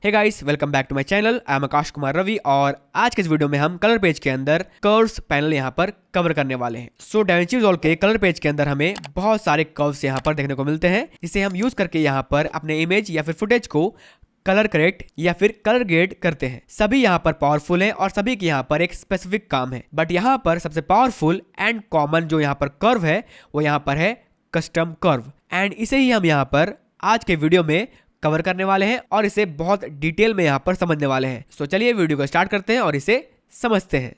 Hey guys, welcome back to my channel. I am Akash Kumar Ravi और आज के इस वीडियो में हम कलर पेज के अंदर कर्व्स पैनल यहाँ पर कवर करने वाले हैं। सो डाविंची रिजॉल्व के कलर पेज के अंदर हमें बहुत सारे कर्व्स यहाँ पर देखने को मिलते हैं, जिसे हम यूज करके यहाँ पर अपने इमेज या फिर फुटेज को कलर करेक्ट या फिर कलर ग्रेड करते हैं। सभी यहाँ पर पावरफुल हैं और सभी के यहाँ पर एक स्पेसिफिक काम है, बट यहाँ पर सबसे पावरफुल एंड कॉमन जो यहाँ पर कर्व है वो यहाँ पर है कस्टम कर्व, एंड इसे ही हम यहाँ पर आज के वीडियो में कवर करने वाले हैं और इसे बहुत डिटेल में यहाँ पर समझने वाले हैं। सो चलिए वीडियो को स्टार्ट करते हैं और इसे समझते हैं।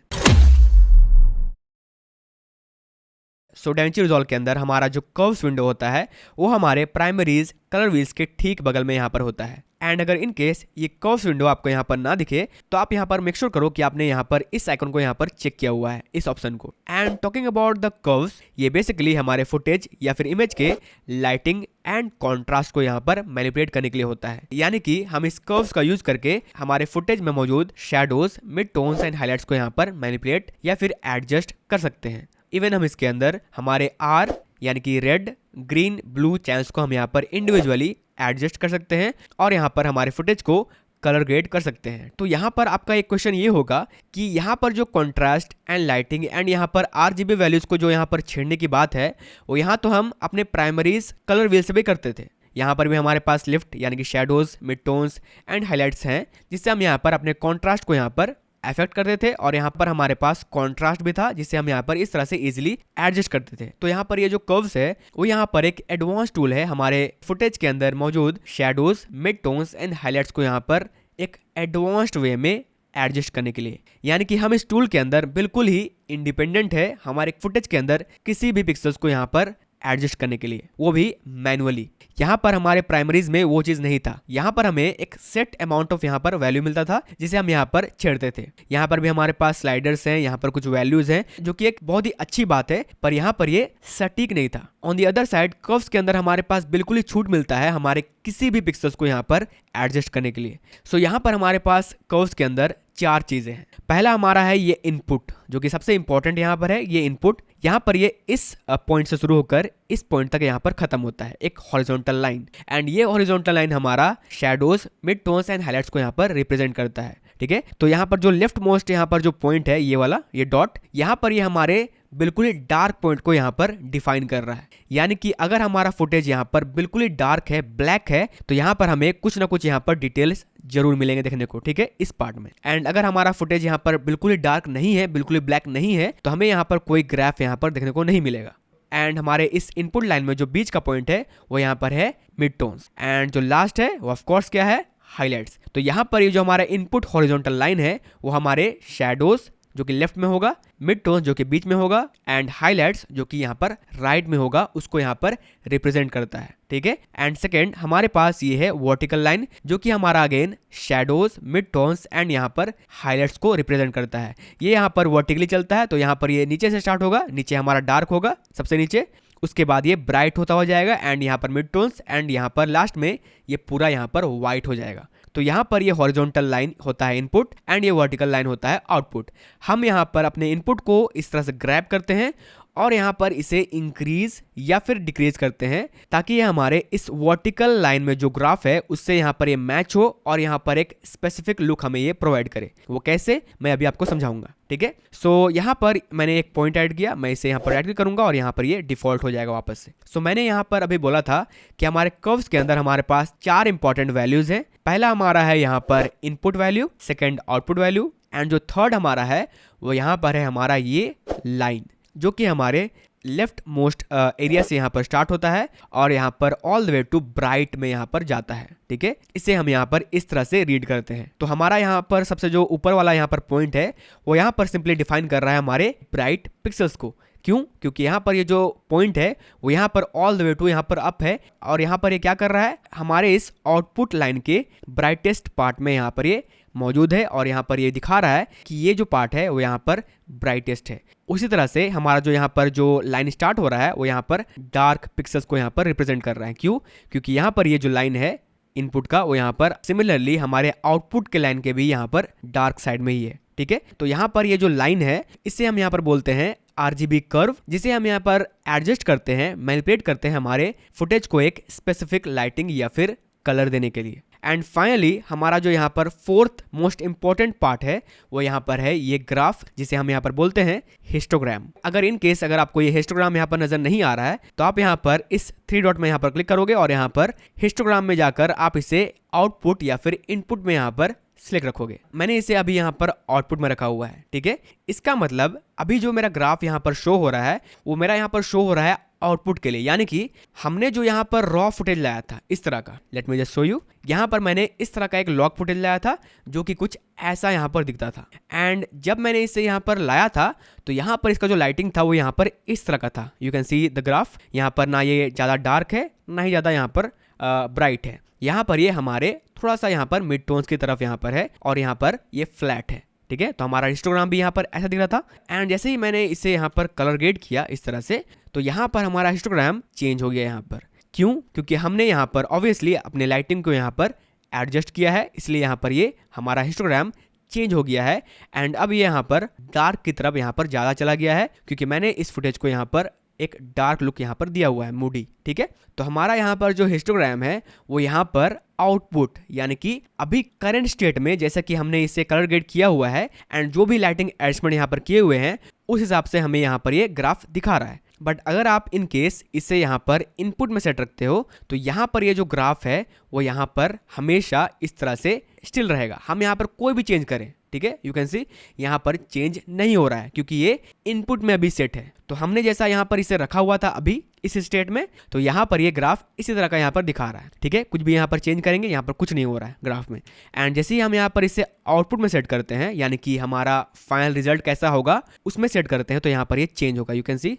सो डाविंची रिजॉल्व के अंदर हमारा जो कर्व्स विंडो होता है वो हमारे प्राइमरीज कलर व्हील्स के ठीक बगल में यहाँ पर होता है। एंड अगर इन केस ये कर्व्स विंडो आपको यहाँ पर ना दिखे तो आप यहाँ पर मेक श्योर करो कि आपने यहाँ पर इस आइकन को यहाँ पर चेक किया हुआ है, इस ऑप्शन को। And talking about the curves, ये बेसिकली हमारे फुटेज या फिर इमेज के लाइटिंग एंड कॉन्ट्रास्ट को यहाँ पर मैनिपुलेट करने के लिए होता है। यानी कि हम इस कर्व्स का यूज करके हमारे फुटेज में मौजूद shadows, mid tones and highlights को यहाँ पर मैनिपुलेट या फिर एडजस्ट कर सकते हैं। इवन हम इसके अंदर हमारे आर यानी कि रेड, ग्रीन, ब्लू चैनल्स को हम यहाँ पर इंडिविजुअली एडजस्ट कर सकते हैं और यहाँ पर हमारे फुटेज को कलर ग्रेड कर सकते हैं। तो यहाँ पर आपका एक क्वेश्चन ये होगा कि यहाँ पर जो कॉन्ट्रास्ट एंड लाइटिंग एंड यहाँ पर RGB वैल्यूज को जो यहाँ पर छेड़ने की बात है वो यहाँ तो हम अपने प्राइमरीज कलर व्हील से भी करते थे। यहाँ पर भी हमारे पास लिफ्ट यानी कि shadows, mid tones and highlights हैं, जिससे हम यहाँ पर अपने कॉन्ट्रास्ट को यहाँ पर इफेक्ट करते थे और यहाँ पर हमारे पास कॉन्ट्रास्ट भी था, जिससे हम यहाँ पर इस तरह से इजीली एडजस्ट करते थे। तो यहाँ पर ये जो कर्व्स है वो यहाँ पर एक एडवांस टूल है हमारे फुटेज के अंदर मौजूद shadows, mid tones and highlights को यहाँ पर एक एडवांस्ड वे में एडजस्ट करने के लिए। यानी कि हम इस टूल के अंदर बिल्कुल ही इंडिपेंडेंट है हमारे फुटेज के अंदर किसी भी पिक्सल्स को यहाँ पर एडजस्ट करने के लिए, वो भी मैनुअली। यहाँ पर हमारे प्राइमरीज में वो चीज नहीं था। यहाँ पर हमें एक सेट अमाउंट ऑफ यहाँ पर वैल्यू मिलता था जिसे हम यहाँ पर छेड़ते थे। यहाँ पर भी हमारे पास स्लाइडर्स हैं, यहाँ पर कुछ वैल्यूज हैं, जो कि एक बहुत ही अच्छी बात है, पर यहाँ पर ये सटीक नहीं था। On the other side curves के अंदर हमारे पास बिल्कुल ही छूट मिलता है हमारे किसी भी पिक्सल्स को यहाँ पर एडजस्ट करने के लिए। सो यहाँ पर हमारे पास कर्व्स के अंदर चार चीजें हैं। पहला हमारा है ये इनपुट, जो कि सबसे इंपॉर्टेंट यहाँ पर है। ये इनपुट यहाँ पर ये इस पॉइंट से शुरू होकर इस पॉइंट तक यहाँ पर खत्म होता है, एक हॉरिजॉन्टल लाइन। एंड ये हॉरिजॉन्टल लाइन हमारा shadows, mid tones and highlights को यहाँ पर रिप्रेजेंट करता है। ठीक है, तो यहाँ पर जो लेफ्ट मोस्ट यहाँ पर जो पॉइंट है ये वाला, ये डॉट, यहाँ पर ये हमारे बिल्कुल ही डार्क पॉइंट को यहाँ पर डिफाइन कर रहा है। यानी कि अगर हमारा फुटेज यहाँ पर बिल्कुल ही डार्क है, ब्लैक है, तो यहाँ पर हमें कुछ ना कुछ यहाँ पर डिटेल्स जरूर मिलेंगे देखने को, ठीक है, इस पार्ट में। एंड अगर हमारा फुटेज यहाँ पर बिल्कुल ही डार्क नहीं है, बिल्कुल ही ब्लैक नहीं है, तो हमें यहाँ पर कोई ग्राफ यहाँ पर देखने को नहीं मिलेगा। एंड हमारे इस इनपुट लाइन में जो बीच का पॉइंट है वो यहाँ पर है मिड टोन्स, एंड जो लास्ट है वो ऑफ कोर्स क्या है, हाईलाइट्स। तो यहाँ पर ये जो हमारा इनपुट हॉरिजॉन्टल लाइन है वो हमारे शैडोज जो कि लेफ्ट में होगा, मिड टोन जो कि बीच में होगा, एंड हाईलाइट्स जो कि यहाँ पर राइट में होगा, उसको यहाँ पर रिप्रेजेंट करता है। ठीक है, एंड सेकेंड हमारे पास ये है वर्टिकल लाइन, जो कि हमारा again shadows, mid tones and यहाँ पर हाईलाइट्स को रिप्रेजेंट करता है। ये यहाँ पर वर्टिकली चलता है, तो यहाँ पर ये नीचे से स्टार्ट होगा, नीचे हमारा डार्क होगा सबसे नीचे, उसके बाद ये ब्राइट होता हो जाएगा, एंड यहाँ पर मिड टोन्स, एंड यहाँ पर लास्ट में ये पूरा यहाँ पर व्हाइट हो जाएगा। तो यहाँ पर ये हॉरिजॉन्टल लाइन होता है इनपुट एंड ये वर्टिकल लाइन होता है आउटपुट। हम यहाँ पर अपने इनपुट को इस तरह से ग्रैब करते हैं और यहाँ पर इसे इंक्रीज या फिर डिक्रीज करते हैं, ताकि ये हमारे इस वर्टिकल लाइन में जो ग्राफ है उससे यहाँ पर ये मैच हो और यहाँ पर एक स्पेसिफिक लुक हमें ये प्रोवाइड करे। वो कैसे, मैं अभी आपको समझाऊंगा। ठीक है, सो यहाँ पर मैंने एक पॉइंट ऐड किया, मैं इसे यहाँ पर ऐड करूंगा और यहाँ पर ये डिफॉल्ट हो जाएगा वापस से। सो मैंने यहाँ पर अभी बोला था कि हमारे कर्व्स के अंदर हमारे पास चार इंपॉर्टेंट वैल्यूज हैं। पहला हमारा है यहाँ पर input value, second output value, and जो थर्ड हमारा है वो यहाँ पर है हमारा ये लाइन, जो कि हमारे लेफ्ट मोस्ट एरिया से यहाँ पर स्टार्ट होता है और यहाँ पर all the way to bright में यहाँ पर जाता है। ठीक है, इसे हम यहाँ पर इस तरह से रीड करते हैं। तो हमारा यहाँ पर सबसे जो ऊपर वाला यहाँ पर पॉइंट है वो यहाँ पर सिंपली डिफाइन कर रहा है हमारे ब्राइट पिक्सल्स को। क्यों? क्योंकि यहाँ पर ये जो पॉइंट है वो यहाँ पर ऑल द वे टू यहाँ पर अप है, और यहाँ पर ये क्या कर रहा है, हमारे इस आउटपुट लाइन के ब्राइटेस्ट पार्ट में यहाँ पर ये मौजूद है, और यहाँ पर ये दिखा रहा है कि ये जो पार्ट है वो यहाँ पर ब्राइटेस्ट है। उसी तरह से हमारा जो यहाँ पर जो लाइन स्टार्ट हो रहा है वो यहाँ पर डार्क पिक्सल्स को यहाँ पर रिप्रेजेंट कर रहा है। क्यों? क्योंकि यहाँ पर ये जो लाइन है इनपुट का वो यहाँ पर सिमिलरली हमारे आउटपुट के लाइन के भी यहाँ पर डार्क साइड में ही है। ठीक है, तो यहाँ पर ये जो लाइन है इसे हम यहाँ पर बोलते हैं RGB कर्व, जिसे हम यहाँ पर एडजस्ट करते हैं, मैनिपुलेट करते हैं हमारे फुटेज को एक स्पेसिफिक लाइटिंग या फिर कलर देने के लिए। एंड फाइनली हमारा जो यहाँ पर फोर्थ मोस्ट इंपॉर्टेंट पार्ट है वो यहाँ पर है ये ग्राफ, जिसे हम यहाँ पर बोलते हैं हिस्टोग्राम। अगर इन केस अगर आपको ये हिस्टोग्राम यहाँ पर नजर नहीं आ रहा है तो आप यहाँ पर इस 3 डॉट में यहाँ पर क्लिक करोगे और यहाँ पर हिस्टोग्राम में जाकर आप इसे आउटपुट या फिर इनपुट में यहाँ पर सिलेक्ट रखोगे। मैंने इसे अभी यहाँ पर आउटपुट में रखा हुआ है, ठीक है। इसका मतलब अभी जो मेरा ग्राफ यहाँ पर शो हो रहा है वो मेरा यहाँ पर शो हो रहा है आउटपुट के लिए, यानी कि हमने जो यहाँ पर रॉ फुटेज लाया था इस तरह का, late me just show you. यहाँ पर मैंने इस तरह का एक लॉग फुटेज लाया था जो कि कुछ ऐसा यहाँ पर दिखता था, एंड जब मैंने इसे यहाँ पर लाया था तो यहाँ पर इसका जो लाइटिंग था वो यहाँ पर इस तरह का था। You can see the graph, यहाँ पर ना ये ज़्यादा डार्क है ना ही ज़्यादा यहाँ पर ब्राइट है। यहाँ पर ये हमारे थोड़ा सा यहाँ पर मिड टोन्स की तरफ यहाँ पर है और यहाँ पर ये फ्लैट है, ठीक है। तो हमारा हिस्टोग्राम भी यहाँ पर ऐसा दिख रहा था, एंड जैसे ही मैंने इसे यहाँ पर कलर ग्रेड किया इस तरह से तो यहाँ पर हमारा हिस्टोग्राम चेंज हो गया यहाँ पर। क्यों? क्योंकि हमने यहाँ पर ऑब्वियसली अपने लाइटिंग को यहाँ पर एडजस्ट किया है, इसलिए यहाँ पर ये हमारा हिस्टोग्राम चेंज हो गया है। एंड अब ये यहाँ पर डार्क की तरफ यहाँ पर ज़्यादा चला गया है क्योंकि मैंने इस फुटेज को यहाँ पर एक डार्क लुक यहाँ पर दिया हुआ है, मूडी, ठीक है। तो हमारा यहाँ पर जो हिस्टोग्राम है वो यहाँ पर आउटपुट यानी कि अभी करंट स्टेट में जैसा कि हमने इसे कलर ग्रेड किया हुआ है एंड जो भी लाइटिंग एडजस्टमेंट यहाँ पर किए हुए हैं उस हिसाब से हमें यहाँ पर ये ग्राफ दिखा रहा है। बट अगर आप इन केस इसे यहाँ पर इनपुट में सेट रखते हो तो यहाँ पर ये जो ग्राफ है वो यहाँ पर हमेशा इस तरह से स्टिल रहेगा। हम यहाँ पर कोई भी चेंज करें, ठीक है, यू कैन सी यहाँ पर चेंज नहीं हो रहा है क्योंकि ये इनपुट में अभी सेट है। तो हमने जैसा यहाँ पर इसे रखा हुआ था अभी इस स्टेट में, तो यहाँ पर ये ग्राफ इसी तरह का यहाँ पर दिखा रहा है, ठीक है। कुछ भी यहाँ पर चेंज करेंगे यहाँ पर कुछ नहीं हो रहा है ग्राफ में। एंड जैसे ही हम यहाँ पर इसे आउटपुट में सेट करते हैं यानी कि हमारा फाइनल रिजल्ट कैसा होगा उसमें सेट करते हैं तो यहाँ पर ये चेंज होगा, यू कैन सी,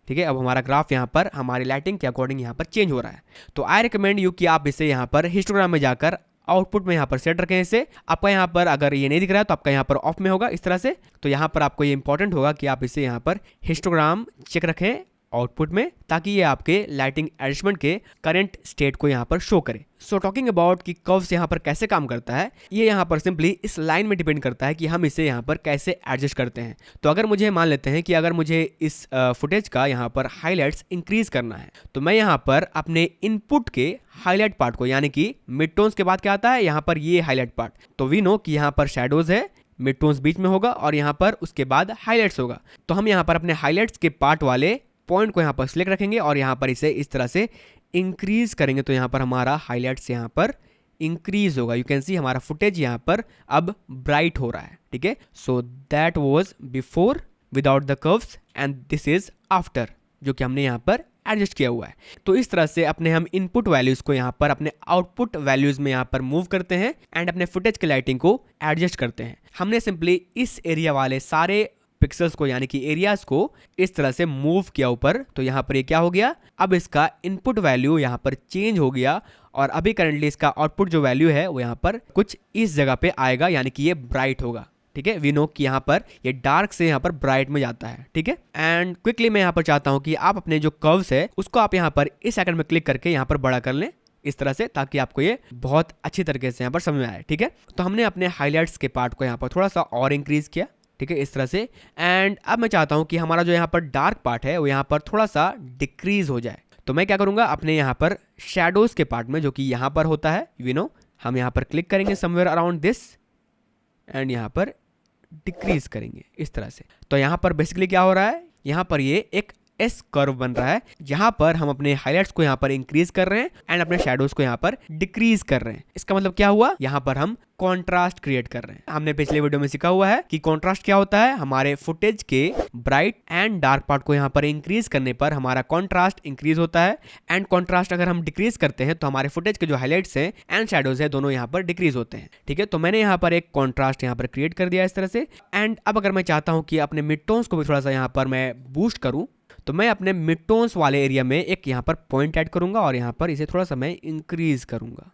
ठीक है। अब हमारा ग्राफ यहाँ पर हमारी लाइटिंग के अकॉर्डिंग यहाँ पर चेंज हो रहा है। तो आई रिकमेंड यू कि आप इसे यहाँ पर हिस्टोग्राम में जाकर आउटपुट में यहाँ पर सेट रखें इसे। आपका यहाँ पर अगर ये नहीं दिख रहा है तो आपका यहाँ पर ऑफ में होगा इस तरह से। तो यहाँ पर आपको ये इंपॉर्टेंट होगा कि आप इसे यहाँ पर हिस्टोग्राम चेक रखें आउटपुट में ताकि ये आपके लाइटिंग एडजस्टमेंट के करंट स्टेट को यहाँ पर शो करे। सो टॉकिंग अबाउट कि कर्व्स यहाँ पर कैसे काम करता है, ये यहाँ पर सिंपली इस लाइन में डिपेंड करता है कि हम इसे यहाँ पर कैसे एडजस्ट करते हैं। तो अगर मुझे मान लेते हैं कि अगर मुझे इस फुटेज का यहाँ पर हाईलाइट्स इंक्रीज करना है तो मैं यहाँ पर अपने इनपुट के हाईलाइट पार्ट को यानी कि मिड टोन्स के बाद क्या आता है यहाँ पर ये हाईलाइट पार्ट, तो वी नो कि यहाँ पर शैडोज है, मिड टोन्स बीच में होगा और यहाँ पर उसके बाद हाईलाइट्स होगा। तो हम यहाँ पर अपने हाईलाइट्स के पार्ट वाले पॉइंट को यहाँ पर सिलेक्ट रखेंगे और यहाँ पर इसे इस तरह से इंक्रीज करेंगे तो यहाँ पर हमारा हाईलाइट्स यहाँ पर इंक्रीज होगा। यू कैन सी हमारा फुटेज यहाँ पर अब ब्राइट हो रहा है, ठीक है। So that was before without the curves and this is after, जो कि हमने यहाँ पर एडजस्ट किया हुआ है। तो इस तरह से अपने हम इनपुट वैल्यूज को यहाँ पर अपने आउटपुट वैल्यूज में यहाँ पर मूव करते हैं एंड अपने फुटेज की लाइटिंग को एडजस्ट करते हैं। हमने सिंपली इस एरिया वाले सारे पिक्सल्स को यानी कि एरियाज को इस तरह से मूव किया ऊपर, तो यहाँ पर ये क्या हो गया, अब इसका इनपुट वैल्यू यहाँ पर चेंज हो गया और अभी करंटली इसका आउटपुट जो वैल्यू है वो यहाँ पर कुछ इस जगह पे आएगा यानी कि ये ब्राइट होगा, ठीक है। वी नो कि यहाँ पर ये डार्क से यहाँ पर ब्राइट में जाता है, ठीक है। एंड क्विकली मैं यहाँ पर चाहता हूँ कि आप अपने जो कर्व्स है उसको आप यहाँ पर इस आइकन में क्लिक करके यहाँ पर बड़ा कर लें इस तरह से, ताकि आपको ये बहुत अच्छी तरीके से यहाँ पर समझ में आए, ठीक है। तो हमने अपने हाईलाइट्स के पार्ट को यहाँ पर थोड़ा सा और इंक्रीज किया, ठीक है, इस तरह से। एंड अब मैं चाहता हूँ कि हमारा जो यहाँ पर डार्क पार्ट है वो यहाँ पर थोड़ा सा डिक्रीज हो जाए। तो मैं क्या करूँगा, अपने यहाँ पर शैडोज के पार्ट में जो कि यहाँ पर होता है, यू नो, हम यहाँ पर क्लिक करेंगे समवेयर अराउंड दिस एंड यहाँ पर डिक्रीज करेंगे इस तरह से। तो यहाँ पर बेसिकली क्या हो रहा है, यहाँ पर ये एक एस कर्व बन रहा है जहां पर हम अपने हाइलाइट्स को यहाँ पर इंक्रीज कर रहे हैं एंड अपने शैडोज को यहाँ पर डिक्रीज कर रहे हैं। इसका मतलब क्या हुआ, यहाँ पर हम कॉन्ट्रास्ट क्रिएट कर रहे हैं। हमने पिछले वीडियो में सीखा हुआ है कि कॉन्ट्रास्ट क्या होता है, हमारे फुटेज के ब्राइट एंड डार्क पार्ट को यहाँ पर इंक्रीज करने पर हमारा कॉन्ट्रास्ट इंक्रीज होता है एंड कॉन्ट्रास्ट अगर हम डिक्रीज करते हैं तो हमारे फुटेज के जो हाइलाइट्स हैं एंड शैडोज है दोनों यहाँ पर डिक्रीज होते हैं, ठीक है। तो मैंने यहाँ पर एक कॉन्ट्रास्ट यहाँ पर क्रिएट कर दिया इस तरह से। एंड अब अगर मैं चाहता हूँ कि अपने मिड टोन्स को भी थोड़ा सा यहाँ पर मैं बूस्ट करूँ तो मैं अपने मिड टोन्स वाले एरिया में एक यहाँ पर पॉइंट ऐड करूंगा और यहाँ पर इसे थोड़ा सा मैं इंक्रीज करूंगा,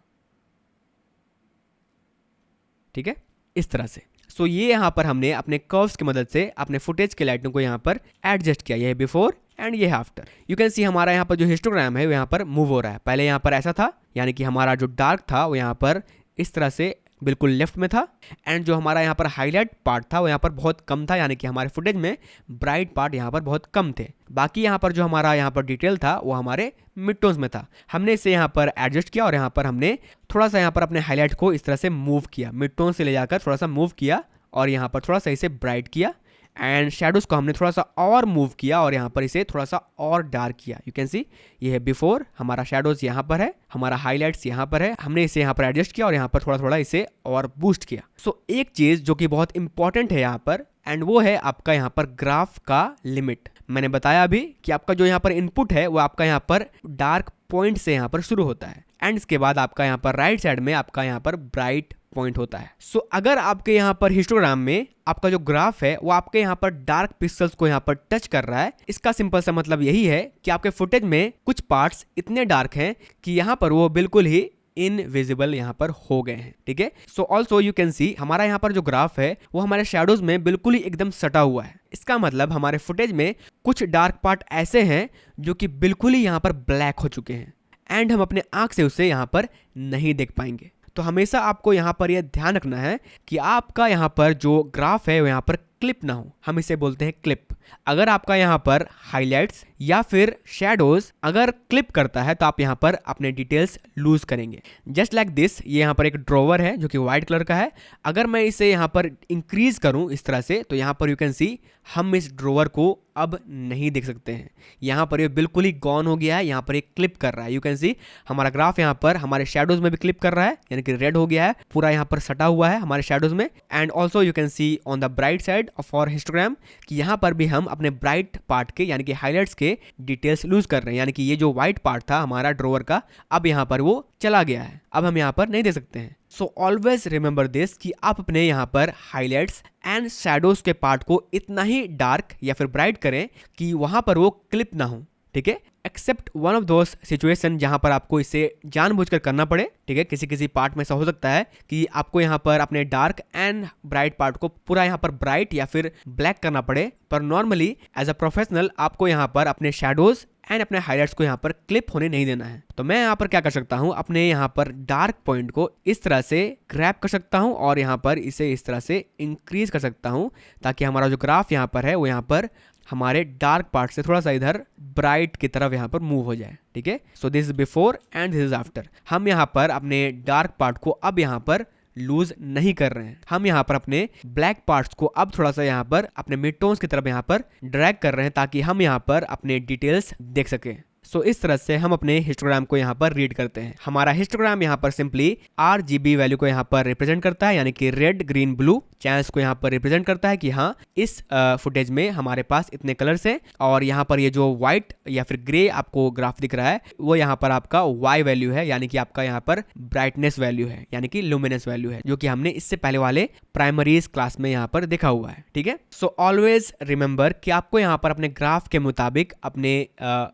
ठीक है, इस तरह से। सो ये यहाँ पर हमने अपने कर्व्स की मदद से अपने फुटेज के लाइटों को यहाँ पर एडजस्ट किया। ये है बिफोर एंड ये है आफ्टर। यू कैन सी हमारा यहाँ पर जो हिस्टोग्राम है वो यहाँ पर मूव हो रहा है। पहले यहाँ पर ऐसा था, यानी कि हमारा जो डार्क था वो यहाँ पर इस तरह से बिल्कुल लेफ्ट में था, एंड जो हमारा यहाँ पर हाईलाइट पार्ट था वो यहाँ पर बहुत कम था, यानी कि हमारे फुटेज में ब्राइट पार्ट यहाँ पर बहुत कम थे। बाकी यहाँ पर जो हमारा यहाँ पर डिटेल था वो हमारे मिड टोन्स में था। हमने इसे यहाँ पर एडजस्ट किया और यहाँ पर हमने थोड़ा सा यहाँ पर अपने हाईलाइट को इस तरह से मूव किया, मिड टोन से ले जाकर थोड़ा सा मूव किया और यहाँ पर थोड़ा सा इसे ब्राइट किया, एंड शेडोज को हमने थोड़ा सा और मूव किया और यहाँ पर इसे थोड़ा सा और डार्क किया। यू कैन सी ये है बिफोर, हमारा शेडोज यहाँ पर है, हमारा हाईलाइट्स यहाँ पर है, हमने इसे यहाँ पर एडजस्ट किया और यहाँ पर थोड़ा थोड़ा इसे और बूस्ट किया। सो एक चीज़ जो कि बहुत इंपॉर्टेंट है यहाँ पर, एंड वो है आपका यहाँ पर ग्राफ का लिमिट। मैंने बताया अभी कि आपका जो यहाँ पर इनपुट है वो आपका यहाँ पर डार्क पॉइंट से यहाँ पर शुरू होता है, एंड इसके बाद आपका यहाँ पर राइट साइड में आपका यहाँ पर ब्राइट पॉइंट होता है। सो अगर आपके यहाँ पर हिस्टोग्राम में आपका जो ग्राफ है वो आपके यहाँ पर डार्क पिक्सेल्स को यहाँ पर टच कर रहा है, इसका सिंपल सा मतलब यही है कि आपके फुटेज में कुछ पार्ट्स इतने डार्क हैं कि यहाँ पर वो बिल्कुल ही इनविजिबल यहाँ पर हो गए हैं। ठीक है, सो ऑल्सो यू कैन सी हमारा यहाँ पर जो ग्राफ है वो हमारे शेडोज में बिल्कुल ही एकदम सटा हुआ है। इसका मतलब हमारे फुटेज में कुछ डार्क पार्ट ऐसे हैं जो कि बिल्कुल ही यहाँ पर ब्लैक हो चुके हैं, एंड हम अपने आंख से उसे यहाँ पर नहीं देख पाएंगे। तो हमेशा आपको यहाँ पर यह ध्यान रखना है कि आपका यहाँ पर जो ग्राफ है वो यहाँ पर क्लिप ना हो, हम इसे बोलते हैं क्लिप। अगर आपका यहाँ पर हाइलाइट्स या फिर शेडोज अगर क्लिप करता है तो आप यहाँ पर अपने डिटेल्स लूज करेंगे। जस्ट लाइक दिस, ये यहाँ पर एक ड्रॉवर है जो कि व्हाइट कलर का है। अगर मैं इसे यहाँ पर इंक्रीज करूँ इस तरह से तो यहाँ पर यू कैन सी हम इस ड्रॉवर को अब नहीं देख सकते हैं। यहाँ पर ये बिल्कुल ही गॉन हो गया है, यहाँ पर एक क्लिप कर रहा है। यू कैन सी हमारा ग्राफ यहाँ पर हमारे शेडोज में भी क्लिप कर रहा है, यानी कि रेड हो गया है, पूरा यहाँ पर सटा हुआ है हमारे शेडोज में। And also you can see on the bright side of our histogram कि यहाँ पर भी हम अपने ब्राइट पार्ट के यानी कि हाईलाइट्स के डिटेल्स लूज कर रहे हैं, यानी कि ये जो व्हाइट पार्ट था हमारा ड्रॉवर का अब यहाँ पर वो चला गया है, अब हम यहाँ पर नहीं दे सकते हैं। सो ऑलवेज रिमेंबर दिस कि आप अपने यहाँ पर हाईलाइट्स एंड शैडोज के पार्ट को इतना ही डार्क या फिर ब्राइट करें कि वहां पर वो क्लिप ना हो। ठीक है, except one of those situation जहां पर आपको इसे जानबूझकर करना पड़े। ठीक है, किसी किसी पार्ट में ऐसा हो सकता है कि आपको यहाँ पर अपने डार्क एंड ब्राइट पार्ट को पूरा यहाँ पर ब्राइट या फिर ब्लैक करना पड़े, पर नॉर्मली एज अ प्रोफेशनल आपको यहाँ पर अपने शैडोज एंड अपने हाइलाइट्स को यहाँ पर क्लिप होने नहीं देना है। तो मैं यहाँ पर क्या कर सकता हूँ, अपने यहाँ पर डार्क पॉइंट को इस तरह से ग्रैब कर सकता हूँ और यहाँ पर इसे इस तरह से इंक्रीज कर सकता हूँ ताकि हमारा जो ग्राफ यहाँ पर है वो यहाँ पर हमारे डार्क पार्ट से थोड़ा सा इधर ब्राइट की तरफ यहाँ पर मूव हो जाए। ठीक है, so this is before and this is after. हम यहाँ पर अपने डार्क पार्ट को अब यहाँ पर लूज नहीं कर रहे हैं, हम यहाँ पर अपने ब्लैक पार्ट्स को अब थोड़ा सा यहाँ पर अपने मिड टोन्स की तरफ यहाँ पर ड्रैग कर रहे हैं ताकि हम यहाँ पर अपने डिटेल्स देख सकें। सो इस तरह से हम अपने हिस्टोग्राम को यहाँ पर रीड करते हैं। हमारा हिस्टोग्राम यहाँ पर सिंपली RGB वैल्यू को यहाँ पर रिप्रेजेंट करता है, यानी कि रेड ग्रीन ब्लू चैनल्स को यहाँ पर रिप्रेजेंट करता है कि हाँ इस फुटेज में हमारे पास इतने कलर्स हैं। और यहाँ पर ये जो व्हाइट या फिर ग्रे आपको ग्राफ दिख रहा है वो यहाँ पर आपका Y वैल्यू है, यानी कि आपका यहाँ पर ब्राइटनेस वैल्यू है, यानी कि लुमिनेंस वैल्यू है, जो कि हमने इससे पहले वाले प्राइमरीज क्लास में यहाँ पर देखा हुआ है। ठीक है, सो ऑलवेज रिमेंबर कि आपको यहाँ पर अपने ग्राफ के मुताबिक अपने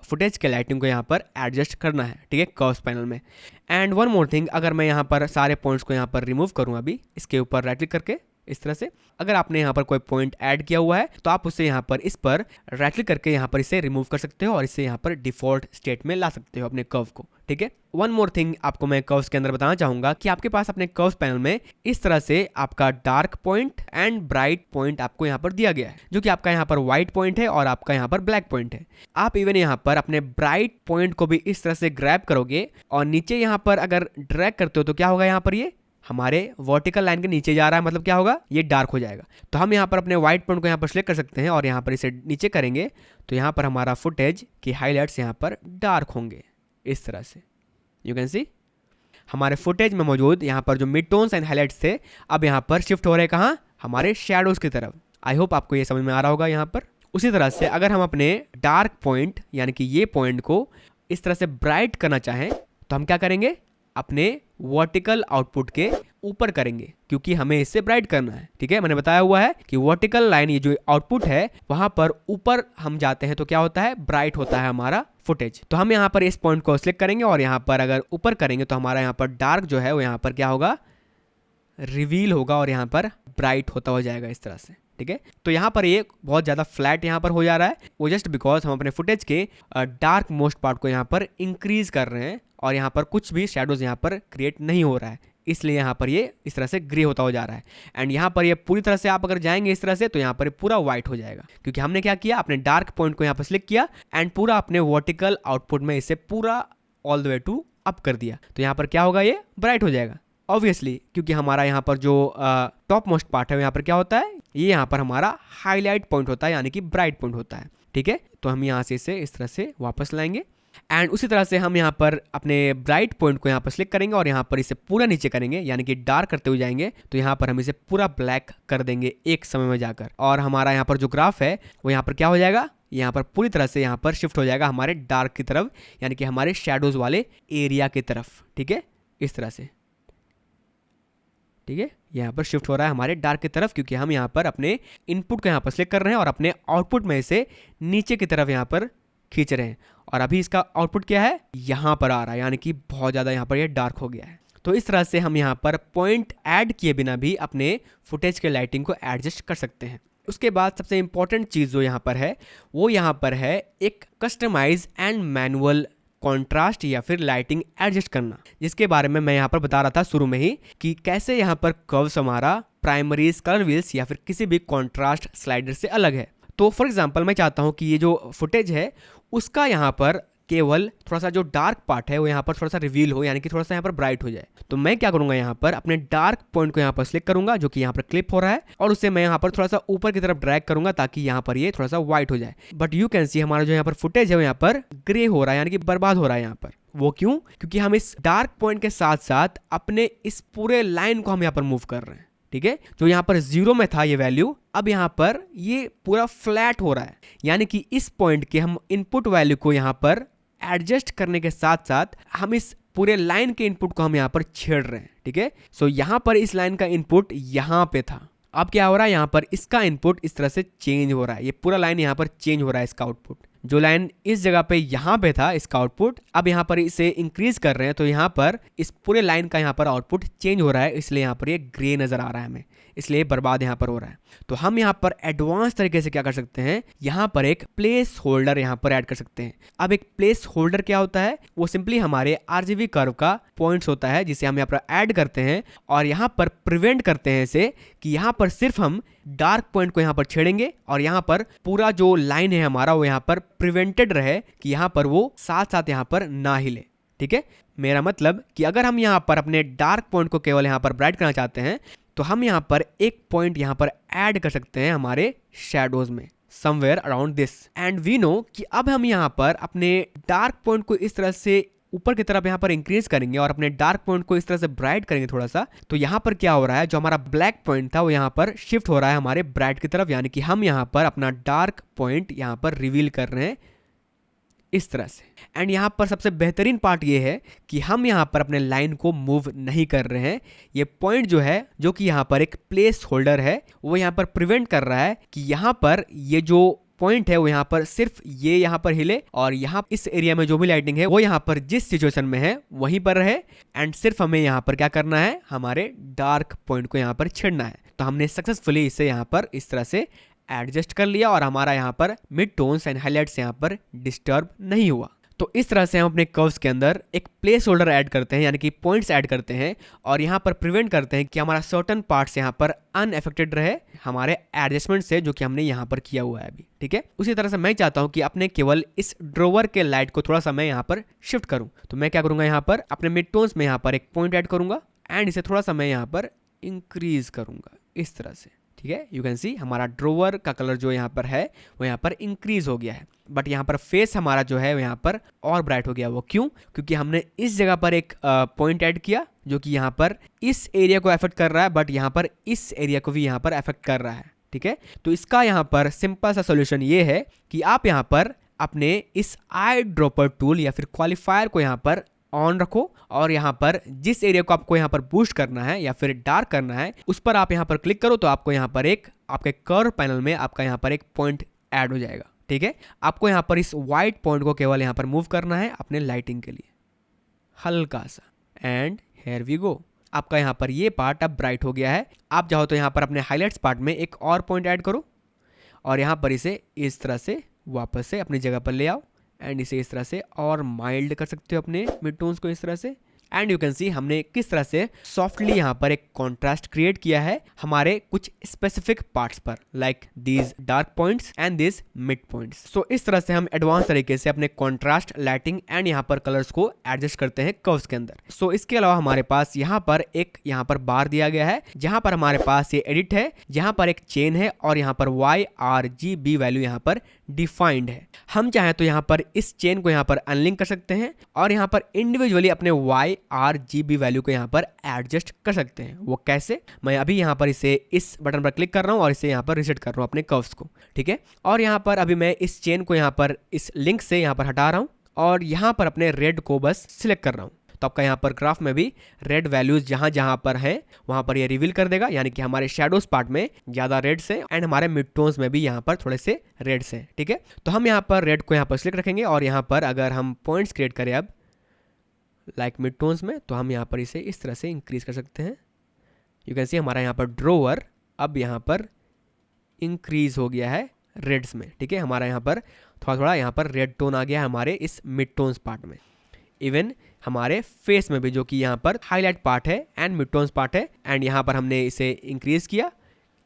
फुटेज के लाइटिंग को यहाँ पर एडजस्ट करना है। ठीक है, कर्व्स पैनल में। एंड वन मोर थिंग, अगर मैं यहाँ पर सारे पॉइंट्स को यहाँ पर रिमूव करूँ अभी इसके ऊपर राइट क्लिक करके इस तरह से, अगर आपने यहाँ पर कोई पॉइंट ऐड किया हुआ है तो आप उसे यहाँ पर इस पर राइट क्लिक करके यहाँ पर इसे रिमूव कर सकते हो और इसे यहाँ पर डिफॉल्ट स्टेट में ला सकते हो अपने कर्व को। ठीक है, वन मोर थिंग आपको मैं कर्व्स के अंदर बताना चाहूंगा कि आपके पास अपने कर्व्स पैनल में इस तरह से आपका dark point and bright point आपको यहाँ पर दिया गया है, जो कि आपका यहाँ पर व्हाइट पॉइंट है और आपका यहाँ पर ब्लैक पॉइंट है। आप इवन यहाँ पर अपने ब्राइट पॉइंट को भी इस तरह से ग्रैब करोगे और नीचे यहाँ पर अगर ड्रैग करते हो तो क्या होगा, यहाँ पर ये हमारे वर्टिकल लाइन के नीचे जा रहा है, मतलब क्या होगा, ये डार्क हो जाएगा। तो हम यहाँ पर अपने व्हाइट पॉइंट को यहाँ पर सिलेक्ट कर सकते हैं और यहाँ पर इसे नीचे करेंगे तो यहाँ पर हमारा फुटेज की हाइलाइट्स यहाँ पर डार्क होंगे इस तरह से। यू कैन सी हमारे फुटेज में मौजूद यहाँ पर जो मिड टोन्स एंड हाइलाइट्स थे अब यहाँ पर शिफ्ट हो रहे कहाँ, हमारे शैडोज की तरफ। आई होप आपको ये समझ में आ रहा होगा यहाँ पर। उसी तरह से अगर हम अपने डार्क पॉइंट यानी कि ये पॉइंट को इस तरह से ब्राइट करना चाहें तो हम क्या करेंगे, अपने वर्टिकल आउटपुट के ऊपर करेंगे क्योंकि हमें इससे ब्राइट करना है। ठीक है, मैंने बताया हुआ है कि वर्टिकल लाइन ये जो आउटपुट है वहां पर ऊपर हम जाते हैं तो क्या होता है, ब्राइट होता है हमारा फुटेज। तो हम यहाँ पर इस पॉइंट को सिलेक्ट करेंगे और यहाँ पर अगर ऊपर करेंगे तो हमारा यहाँ पर डार्क जो है वो यहाँ पर क्या होगा, रिवील होगा और यहाँ पर ब्राइट होता हो जाएगा इस तरह से। ठीक है, तो यहाँ पर ये बहुत ज़्यादा फ्लैट यहाँ पर हो जा रहा है, वो जस्ट बिकॉज हम अपने फुटेज के डार्क मोस्ट पार्ट को यहाँ पर इंक्रीज कर रहे हैं और यहाँ पर कुछ भी शैडोज यहाँ पर क्रिएट नहीं हो रहा है इसलिए यहाँ पर ये इस तरह से ग्रे होता हो जा रहा है। एंड यहाँ पर ये पूरी तरह से आप अगर जाएंगे इस तरह से तो यहाँ पर पूरा व्हाइट हो जाएगा, क्योंकि हमने क्या किया, अपने डार्क पॉइंट को यहाँ पर सिलेक्ट किया एंड पूरा अपने वर्टिकल आउटपुट में इसे पूरा all the way to up कर दिया। तो यहाँ पर क्या होगा, ये ब्राइट हो जाएगा ऑब्वियसली, क्योंकि हमारा यहाँ पर जो टॉप मोस्ट पार्ट है यहाँ पर क्या होता है, ये यहाँ पर हमारा हाईलाइट पॉइंट होता है, यानी कि ब्राइट पॉइंट होता है। ठीक है, तो हम यहाँ से इसे इस तरह से वापस लाएंगे एंड उसी तरह से हम यहाँ पर अपने ब्राइट पॉइंट को यहाँ पर सिलेक्ट करेंगे और यहाँ पर इसे पूरा नीचे करेंगे, यानी कि डार्क करते हुए जाएंगे। तो यहाँ पर हम इसे पूरा ब्लैक कर देंगे एक समय में जाकर, और हमारा यहाँ पर जो ग्राफ है वो यहाँ पर क्या हो जाएगा, यहाँ पर पूरी तरह से यहाँ पर शिफ्ट हो जाएगा हमारे डार्क की तरफ, यानी कि हमारे शैडोज वाले एरिया की तरफ। ठीक है, इस तरह से। ठीक है, यहाँ पर शिफ्ट हो रहा है हमारे डार्क की तरफ, क्योंकि हम यहाँ पर अपने इनपुट को यहाँ पर सिलेक्ट कर रहे हैं और अपने आउटपुट में इसे नीचे की तरफ यहाँ पर खींच रहे हैं। और अभी इसका आउटपुट क्या है, यहाँ पर आ रहा है, यानी कि बहुत ज़्यादा यहाँ पर ये डार्क हो गया है। तो इस तरह से हम यहाँ पर पॉइंट ऐड किए बिना भी अपने फुटेज के लाइटिंग को एडजस्ट कर सकते हैं। उसके बाद सबसे इंपॉर्टेंट चीज़ जो यहाँ पर है वो यहाँ पर है एक कस्टमाइज एंड मैनुअल कॉन्ट्रास्ट या फिर लाइटिंग एडजस्ट करना, जिसके बारे में मैं यहाँ पर बता रहा था शुरू में ही कि कैसे यहाँ पर कर्व्स हमारा प्राइमरीज, कलर व्हील्स या फिर किसी भी कॉन्ट्रास्ट स्लाइडर से अलग है। तो फॉर एग्जांपल मैं चाहता हूँ कि ये जो फुटेज है उसका यहाँ पर केवल थोड़ा सा जो डार्क पार्ट है वो यहाँ पर थोड़ा सा रिवील हो, यानी कि थोड़ा सा यहाँ पर ब्राइट हो जाए। तो मैं क्या करूँगा, यहाँ पर अपने डार्क पॉइंट को यहाँ पर सिलेक्ट करूँगा जो कि यहाँ पर क्लिप हो रहा है, और उससे मैं यहाँ पर थोड़ा सा ऊपर की तरफ ड्रैग करूँगा ताकि यहाँ पर ये थोड़ा सा व्हाइट हो जाए। बट यू कैन सी हमारा जो यहाँ पर फुटेज है वो यहाँ पर ग्रे हो रहा है, यानी कि बर्बाद हो रहा है यहाँ पर। वो क्यों? क्योंकि हम इस डार्क पॉइंट के साथ साथ अपने इस पूरे लाइन को हम यहाँ पर मूव कर रहे हैं। ठीक है, जो यहाँ पर 0 में था ये वैल्यू, अब यहाँ पर ये पूरा फ्लैट हो रहा है, यानी कि इस पॉइंट के हम इनपुट वैल्यू को यहाँ पर एडजस्ट करने के साथ साथ हम इस पूरे लाइन के इनपुट को हम यहाँ पर छेड़ रहे हैं। ठीक है, सो यहाँ पर इस लाइन का इनपुट यहाँ पे था, अब क्या हो रहा है, यहाँ पर इसका इनपुट इस तरह से चेंज हो रहा है, ये पूरा लाइन यहाँ पर चेंज हो रहा है। इसका आउटपुट जो लाइन इस जगह पे यहाँ पे था, इसका आउटपुट अब यहाँ पर इसे इंक्रीज कर रहे हैं, तो यहाँ पर इस पूरे लाइन का यहाँ पर आउटपुट चेंज हो रहा है, इसलिए यहाँ पर ये ग्रे नजर आ रहा है हमें, इसलिए बर्बाद यहाँ पर हो रहा है। तो हम यहाँ पर एडवांस तरीके से क्या कर सकते हैं, यहाँ पर एक प्लेस होल्डर यहाँ पर ऐड कर सकते हैं। अब एक प्लेस होल्डर क्या होता है, वो सिंपली हमारे RGB कर्व का पॉइंट्स होता है जिसे हम यहाँ पर ऐड करते हैं और यहाँ पर प्रिवेंट करते हैं इसे कि यहाँ पर सिर्फ हम डार्क पॉइंट को यहाँ पर छेड़ेंगे और यहाँ पर पूरा जो लाइन है हमारा वो यहाँ पर प्रिवेंटेड रहे कि यहाँ पर वो साथ साथ यहाँ पर ना हिले। ठीक है, मेरा मतलब कि अगर हम यहाँ पर अपने डार्क पॉइंट को केवल यहाँ पर ब्राइट करना चाहते हैं तो हम यहाँ पर एक पॉइंट यहाँ पर ऐड कर सकते हैं हमारे शैडोज में, somewhere around this. And we know कि अब हम यहाँ पर अपने डार्क पॉइंट को इस तरह से ऊपर की तरफ यहाँ पर इंक्रीज करेंगे और अपने डार्क पॉइंट को इस तरह से ब्राइट करेंगे थोड़ा सा, तो यहाँ पर क्या हो रहा है, जो हमारा ब्लैक पॉइंट था वो यहाँ पर शिफ्ट हो रहा है हमारे ब्राइट की तरफ, यानी कि हम यहाँ पर अपना डार्क पॉइंट यहाँ पर रिवील कर रहे हैं इस तरह से। एंड यहाँ पर सबसे बेहतरीन पार्ट ये है कि हम यहाँ पर अपने लाइन को मूव नहीं कर रहे हैं, ये पॉइंट जो है जो कि यहाँ पर एक प्लेस होल्डर है वो यहाँ पर प्रिवेंट कर रहा है कि यहाँ पर ये जो पॉइंट है वो यहाँ पर सिर्फ ये यहाँ पर हिले और यहाँ इस एरिया में जो भी लाइटिंग है वो यहाँ पर जिस सिचुएशन में है वहीं पर रहे। एंड सिर्फ हमें यहाँ पर क्या करना है, हमारे डार्क पॉइंट को यहाँ पर छेड़ना है। तो हमने सक्सेसफुली इसे यहाँ पर इस तरह से एडजस्ट कर लिया और हमारा यहाँ पर मिड टोन्स एंड हाइलाइट्स यहाँ पर डिस्टर्ब नहीं हुआ। तो इस तरह से हम अपने कर्व्स के अंदर एक प्लेस होल्डर ऐड करते हैं, यानी कि पॉइंट्स ऐड करते हैं और यहाँ पर प्रिवेंट करते हैं कि हमारा सर्टन पार्ट्स यहाँ पर अनअफेक्टेड रहे हमारे एडजस्टमेंट से, जो कि हमने यहाँ पर किया हुआ है अभी। ठीक है, उसी तरह से मैं चाहता हूँ कि अपने केवल इस ड्रोवर के लाइट को थोड़ा सा मैं यहाँ पर शिफ्ट करूँ, तो मैं क्या करूँगा, यहाँ पर अपने मिड टोन्स में यहाँ पर एक पॉइंट ऐड करूँगा एंड इसे थोड़ा सा मैं यहाँ पर इंक्रीज करूँगा इस तरह से। ठीक है, यू कैन सी हमारा ड्रोवर का कलर जो यहाँ पर है वो यहाँ पर इंक्रीज हो गया है, बट यहाँ पर फेस हमारा जो है वो यहाँ पर और ब्राइट हो गया। वो क्यों? क्योंकि हमने इस जगह पर एक पॉइंट ऐड किया जो कि यहाँ पर इस एरिया को अफेक्ट कर रहा है, बट यहाँ पर इस एरिया को भी यहाँ पर अफेक्ट कर रहा है। ठीक है, तो इसका यहाँ पर सिंपल सा सोल्यूशन ये है कि आप यहाँ पर अपने इस आई ड्रॉपर टूल या फिर क्वालिफायर को यहाँ पर ऑन रखो और यहाँ पर जिस एरिया को आपको यहाँ पर बूस्ट करना है या फिर डार्क करना है उस पर आप यहाँ पर क्लिक करो, तो आपको यहाँ पर एक आपके कर्व पैनल में आपका यहाँ पर एक पॉइंट ऐड हो जाएगा। ठीक है, आपको यहाँ पर इस वाइट पॉइंट को केवल यहाँ पर मूव करना है अपने लाइटिंग के लिए हल्का सा, एंड हियर वी गो। आपका यहाँ पर ये पार्ट अब ब्राइट हो गया है। आप चाहो तो यहाँ पर अपने हाईलाइट्स पार्ट में एक और पॉइंट ऐड करो और यहाँ पर इसे इस तरह से वापस से अपनी जगह पर ले आओ एंड इसे इस तरह से और माइल्ड कर सकते हो अपने मिड टोन्स को इस तरह से। एंड यू कैन सी हमने किस तरह से सॉफ्टली यहाँ पर एक कॉन्ट्रास्ट क्रिएट किया है हमारे कुछ स्पेसिफिक पार्ट्स पर, like these dark points and these mid points. So इस तरह से हम एडवांस तरीके से अपने कॉन्ट्रास्ट, लाइटिंग एंड यहाँ पर कलर्स को एडजस्ट करते हैं कर्व्स के अंदर। सो इसके अलावा हमारे पास यहाँ पर एक बार दिया गया है जहां पर हमारे पास ये एडिट है, जहां पर एक चेन है और यहाँ पर YRGB वैल्यू यहाँ पर डिफाइंड है। हम चाहें तो यहाँ पर इस चेन को यहाँ पर अनलिंक कर सकते हैं और यहाँ पर इंडिविजुअली अपने YRGB वैल्यू को यहाँ पर एडजस्ट कर सकते हैं। वो कैसे, मैं अभी यहाँ पर इसे इस बटन पर क्लिक कर रहा हूँ और इसे यहाँ पर रिसेट कर रहा हूँ अपने कर्व्स को, ठीक है। और यहाँ पर अभी मैं इस चेन को यहाँ पर इस लिंक से यहाँ पर हटा रहा हूँ और यहाँ पर अपने रेड को बस सिलेक्ट कर रहा हूँ। तो आपका यहाँ पर ग्राफ में भी रेड वैल्यूज जहाँ जहाँ पर हैं वहाँ पर ये रिवील कर देगा, यानी कि हमारे शेडोज पार्ट में ज़्यादा रेड्स हैं एंड हमारे मिड टोन्स में भी यहाँ पर थोड़े से रेड्स हैं, ठीक है। तो हम यहाँ पर रेड को यहाँ पर सिलेक्ट रखेंगे और यहाँ पर अगर हम पॉइंट्स क्रिएट करें अब लाइक मिड टोन्स में, तो हम यहाँ पर इसे इस तरह से इंक्रीज कर सकते हैं। यू कैन सी हमारा यहाँ पर ड्रोवर अब यहाँ पर इंक्रीज हो गया है रेड्स में, ठीक है। हमारा यहाँ पर थोड़ा थोड़ा यहाँ पर रेड टोन आ गया है हमारे इस मिड टोन्स पार्ट में। इवन हमारे फेस में भी जो कि यहाँ पर हाईलाइट पार्ट है एंड मिड टोन्स पार्ट है एंड यहाँ पर हमने इसे इंक्रीज किया,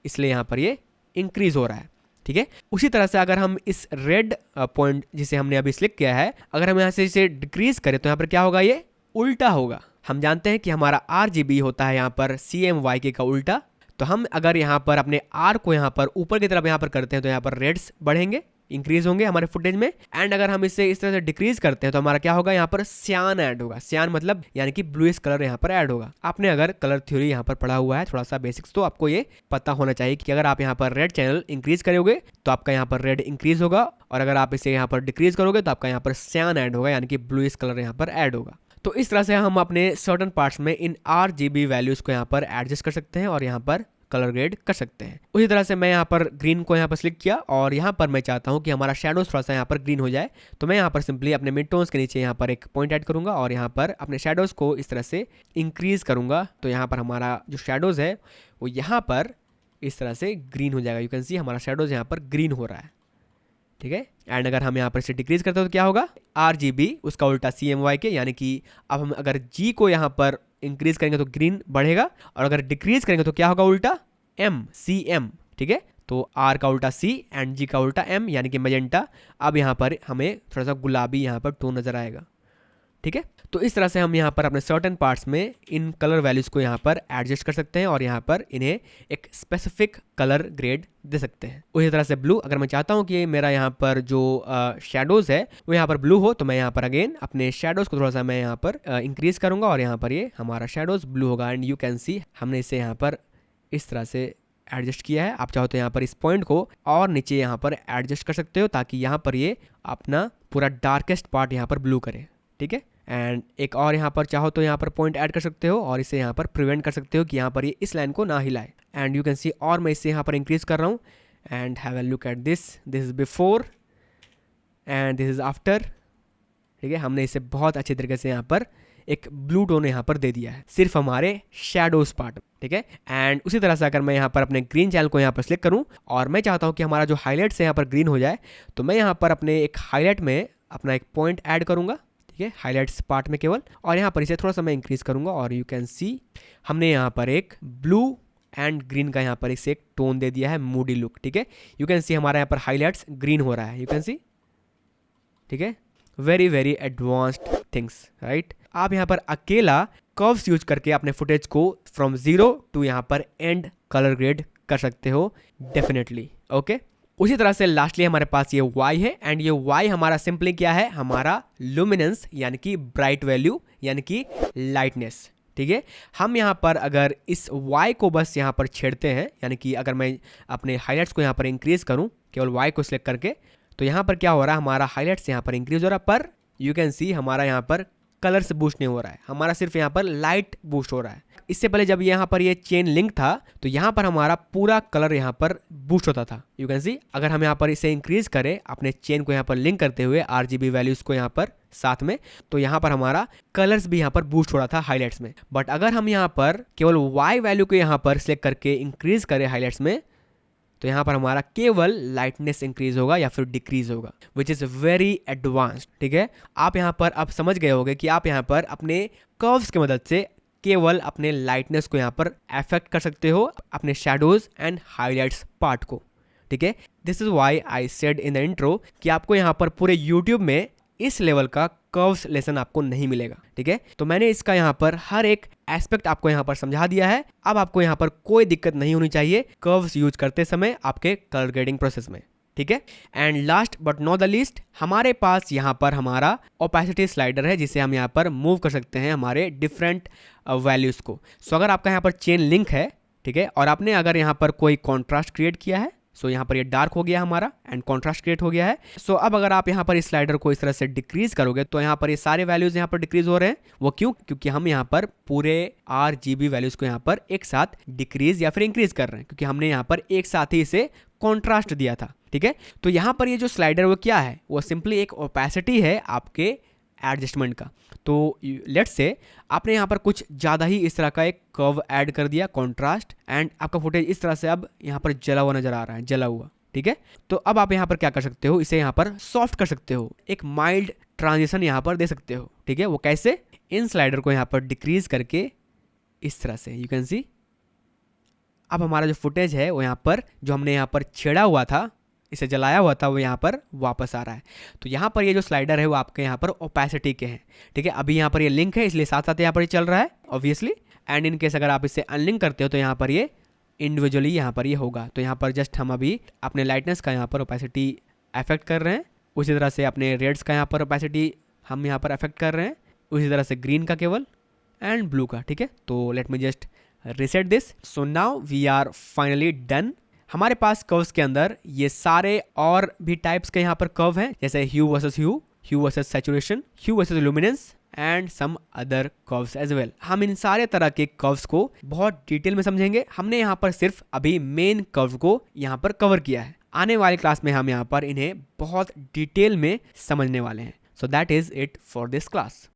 इसलिए यहाँ पर ये इंक्रीज हो रहा है, ठीक है। उसी तरह से अगर हम इस रेड पॉइंट जिसे हमने अभी सिलेक्ट किया है, अगर हम यहाँ से इसे डिक्रीज करें तो यहाँ पर क्या होगा, ये उल्टा होगा। हम जानते हैं कि हमारा RGB होता है यहाँ पर CMYK का उल्टा। तो हम अगर यहाँ पर अपने R को यहाँ पर ऊपर की तरफ यहाँ पर करते हैं तो यहाँ पर रेड्स बढ़ेंगे, इंक्रीज होंगे हमारे फुटेज में। एंड अगर हम इसे इस तरह से डिक्रीज करते हैं तो हमारा क्या होगा, यहाँ पर सियान ऐड होगा। सियान मतलब यानी कि ब्लूइश कलर यहाँ पर ऐड होगा। आपने अगर कलर थ्योरी यहाँ पर पढ़ा हुआ है थोड़ा सा बेसिक्स, तो आपको ये पता होना चाहिए कि अगर आप यहाँ पर रेड चैनल इंक्रीज करोगे तो आपका यहाँ पर रेड इंक्रीज होगा और अगर आप इसे यहाँ पर डिक्रीज करोगे तो आपका यहाँ पर सियान ऐड होगा, यानी कि ब्लूइश कलर यहाँ पर ऐड होगा। तो इस तरह से हम अपने सर्टन पार्ट्स में इन RGB वैल्यूज को यहाँ पर एडजस्ट कर सकते हैं और यहाँ पर कलर ग्रेड कर सकते हैं। उसी तरह से मैं यहाँ पर ग्रीन को यहाँ पर सिलेक्ट किया और यहाँ पर मैं चाहता हूँ कि हमारा शेडोज थोड़ा सा यहाँ पर ग्रीन हो जाए, तो मैं यहाँ पर सिंपली अपने मिड टोन्स के नीचे यहाँ पर एक पॉइंट ऐड करूँगा और यहाँ पर अपने शेडोज को इस तरह से इंक्रीज करूँगा। तो यहाँ पर हमारा जो शेडोज है वो यहाँ पर इस तरह से ग्रीन हो जाएगा। यू कैन सी हमारा शेडोज यहाँ पर ग्रीन हो रहा है, ठीक है। एंड अगर हम यहाँ पर इसे डिक्रीज करते हो तो क्या होगा, RGB उसका उल्टा CMYK, यानी कि अब हम अगर G को यहाँ पर इंक्रीज करेंगे तो ग्रीन बढ़ेगा और अगर डिक्रीज करेंगे तो क्या होगा, उल्टा CM, ठीक है। तो R का उल्टा C एंड G का उल्टा M, यानी कि मैजेंटा। अब यहाँ पर हमें थोड़ा सा गुलाबी यहाँ पर टोन नजर आएगा, ठीक है। तो इस तरह से हम यहाँ पर अपने सर्टेन पार्ट्स में इन कलर वैल्यूज को यहाँ पर एडजस्ट कर सकते हैं और यहाँ पर इन्हें एक स्पेसिफिक कलर ग्रेड दे सकते हैं। उसी तरह से ब्लू, अगर मैं चाहता हूँ कि मेरा यहाँ पर जो शेडोज है वो यहाँ पर ब्लू हो, तो मैं यहाँ पर अगेन अपने शेडोज को थोड़ा सा मैं यहाँ पर इंक्रीज करूँगा और यहाँ पर ये हमारा शेडोज ब्लू होगा। एंड यू कैन सी हमने इसे यहाँ पर इस तरह से एडजस्ट किया है। आप चाहो तो यहाँ पर इस पॉइंट को और नीचे यहाँ पर एडजस्ट कर सकते हो ताकि यहाँ पर ये अपना पूरा डार्केस्ट पार्ट यहाँ पर ब्लू करे, ठीक है। एंड एक और यहाँ पर चाहो तो यहाँ पर पॉइंट ऐड कर सकते हो और इसे यहाँ पर प्रिवेंट कर सकते हो कि यहाँ पर ये इस लाइन को ना हिलाए। एंड यू कैन सी और मैं इसे यहाँ पर इंक्रीज कर रहा हूँ and have a look at this is before and this is after, ठीक है। हमने इसे बहुत अच्छे तरीके से यहाँ पर एक ब्लू टोन यहाँ पर दे दिया है सिर्फ हमारे शेडोज पार्ट, ठीक है। एंड उसी तरह से अगर मैं यहाँ पर अपने ग्रीन चैनल को यहाँ पर सिलेक्ट करूँ और मैं चाहता हूँ कि हमारा जो हाईलाइट्स है यहाँ पर ग्रीन हो जाए, तो मैं यहाँ पर अपने एक हाईलाइट में अपना एक पॉइंट ऐड करूँगा, ठीक है, हाईलाइट्स पार्ट में केवल, और यहाँ पर इसे थोड़ा सा मैं इंक्रीज करूँगा और यू कैन सी हमने यहाँ पर एक ब्लू एंड ग्रीन का यहाँ पर इसे एक टोन दे दिया है, मूडी लुक, ठीक है। यू कैन सी हमारा यहाँ पर हाईलाइट्स ग्रीन हो रहा है, यू कैन सी, ठीक है। Very very advanced things, right. आप यहाँ पर अकेला कर्व्स यूज करके अपने फुटेज को फ्रॉम 0 टू यहाँ पर एंड कलर ग्रेड कर सकते हो डेफिनेटली, ओके। उसी तरह से लास्टली हमारे पास ये Y है एंड ये Y हमारा सिंपली क्या है, हमारा लुमिनेंस यानी कि ब्राइट वैल्यू यानी कि लाइटनेस, ठीक है। हम यहाँ पर अगर इस Y को बस यहाँ पर छेड़ते हैं, यानी कि अगर मैं अपने हाईलाइट्स को यहाँ पर इंक्रीज करूँ केवल Y को सिलेक्ट करके, तो यहाँ पर क्या हो रहा है, हमारा हाईलाइट्स यहाँ पर इंक्रीज हो रहा है, पर यू कैन सी हमारा यहाँ पर कलर से बूस्ट नहीं हो रहा है, हमारा सिर्फ यहाँ पर लाइट बूस्ट हो रहा है। इससे पहले जब यहाँ पर ये चेन लिंक था तो यहाँ पर हमारा पूरा कलर यहाँ पर बूस्ट होता था, यू कैन सी। अगर हम यहाँ पर इसे इंक्रीज करें अपने चेन को यहाँ पर लिंक करते हुए RGB वैल्यूज को यहाँ पर साथ में, तो यहाँ पर हमारा कलर्स भी यहाँ पर बूस्ट हो रहा था हाईलाइट्स में। बट अगर हम यहाँ पर केवल Y वैल्यू को यहाँ पर सिलेक्ट करके इंक्रीज करें हाईलाइट्स में, तो यहाँ पर हमारा केवल लाइटनेस इंक्रीज होगा या फिर डिक्रीज होगा, विच इज़ वेरी एडवांस्ड। ठीक है, आप यहाँ पर अब समझ गए होंगे कि आप यहाँ पर अपने कर्व्स की मदद से केवल अपने लाइटनेस को यहाँ पर अफेक्ट कर सकते हो, अपने शेडोज एंड हाईलाइट्स पार्ट को। ठीक है, this is why I said in the intro कि आपको यहाँ पर पूरे यूट्यूब में इस लेवल का कर्व्स लेसन आपको नहीं मिलेगा। ठीक है, तो मैंने इसका यहाँ पर हर एक एस्पेक्ट आपको यहाँ पर समझा दिया है। अब आपको यहाँ पर कोई दिक्कत नहीं होनी चाहिए कर्व्स यूज करते समय आपके कलर ग्रेडिंग प्रोसेस में। ठीक है, and last but not the least, हमारे पास यहाँ पर हमारा ओपेसिटी स्लाइडर है जिसे हम यहाँ पर मूव कर सकते हैं हमारे डिफरेंट वैल्यूज को। सो अगर आपका यहाँ पर चेन लिंक है, ठीक है, और आपने अगर यहाँ पर कोई कॉन्ट्रास्ट क्रिएट किया है, सो यहाँ पर ये डार्क हो गया हमारा एंड कॉन्ट्रास्ट क्रिएट हो गया है। सो अब अगर आप यहाँ पर इस स्लाइडर को इस तरह से डिक्रीज करोगे तो यहाँ पर ये सारे वैल्यूज यहाँ पर डिक्रीज हो रहे हैं। वो क्यों? क्योंकि हम यहाँ पर पूरे RGB वैल्यूज को यहाँ पर एक साथ डिक्रीज या फिर इंक्रीज कर रहे हैं, क्योंकि हमने यहाँ पर एक साथ ही इसे कॉन्ट्रास्ट दिया था। ठीक है, तो यहाँ पर ये जो स्लाइडर वो क्या है, वो सिंपली एक ओपेसिटी है आपके एडजस्टमेंट का। तो लेट्स से आपने यहाँ पर कुछ ज़्यादा ही इस तरह का एक कर्व ऐड कर दिया, कॉन्ट्रास्ट, एंड आपका फुटेज इस तरह से अब यहाँ पर जला हुआ नजर आ रहा है, जला हुआ। ठीक है, तो अब आप यहाँ पर क्या कर सकते हो, इसे यहाँ पर सॉफ्ट कर सकते हो, एक माइल्ड ट्रांजिशन यहाँ पर दे सकते हो। ठीक है, वो कैसे? इन स्लाइडर को यहाँ पर डिक्रीज करके इस तरह से, यू कैन सी अब हमारा जो फुटेज है वो यहाँ पर जो हमने यहाँ पर छेड़ा हुआ था, इसे जलाया हुआ था, वो यहाँ पर वापस आ रहा है। तो यहाँ पर ये जो स्लाइडर है वो आपके यहाँ पर ओपेसिटी के हैं। ठीक है, अभी यहाँ पर ये लिंक है इसलिए साथ साथ यहाँ पर ये चल रहा है ऑब्वियसली, एंड इन केस अगर आप इसे अनलिंक करते हो तो यहाँ पर ये इंडिविजुअली यहाँ पर ये होगा। तो यहाँ पर जस्ट हम अभी अपने लाइटनेस का यहाँ पर ओपेसिटी अफेक्ट कर रहे हैं, उसी तरह से अपने रेड्स का यहाँ पर ओपेसिटी हम यहाँ पर अफेक्ट कर रहे हैं, उसी तरह से ग्रीन का केवल एंड ब्लू का। ठीक है, तो let me just reset this. So now we are finally done. हमारे पास कर्व्स के अंदर ये सारे और भी टाइप्स के यहाँ पर कर्व हैं, जैसे hue versus hue, hue versus saturation, hue versus luminance and some other curves as well. हम इन सारे तरह के कर्व्स को बहुत डिटेल में समझेंगे। हमने यहाँ पर सिर्फ अभी मेन कर्व को यहाँ पर कवर किया है, आने वाली क्लास में हम यहाँ पर इन्हें बहुत डिटेल में समझने वाले हैं। So that is it for this class.